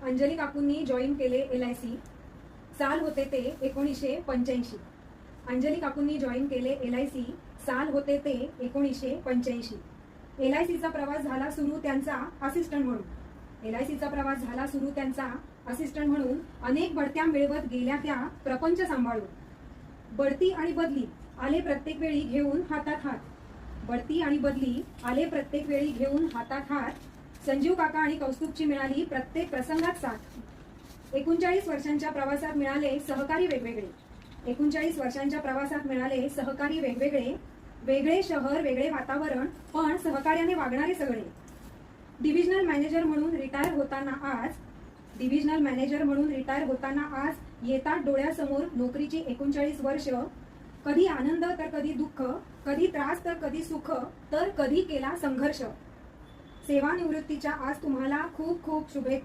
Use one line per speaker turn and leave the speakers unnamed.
अंजली काकूंनी जॉईन केले LIC. साल होते ते 1985. अंजली काकूंनी जॉईन केले LIC. साल होते ते 1985. LICचा प्रवास झाला सुरू त्यांचा असिस्टंट म्हणून. LICचा प्रवास झाला सुरू त्यांचा असिस्टंट म्हणून. अनेक बढत्या मिळवत गेल्या त्या प्रपंच सांभाळून. बढती आणि बदली आले प्रत्येक वेळी घेऊन हातात हात. बढती आणि बदली आले प्रत्येक वेळी घेऊन हातात हात. संजीव काका आणि कौस्तुभची मिळाली प्रत्येक प्रसंगात साथ. 39 वर्षांच्या प्रवासात मिळाले सहकारी वेगवेगळे. 39 वर्षांच्या प्रवासात मिळाले सहकारी वेगवेगळे. वेगळे शहर, वेगळे वातावरण, पण सहकार्याने वागणारे सगळे. डिव्हिजनल मॅनेजर म्हणून रिटायर होताना आज येतात डोळ्यासमोर नोकरीची 39 वर्ष. कधी आनंद तर कधी दुःख, कधी त्रास तर कधी सुख, तर कधी केला संघर्ष. सेवानिवृत्तीच्या आज तुम्हाला खूप खूप शुभेच्छा.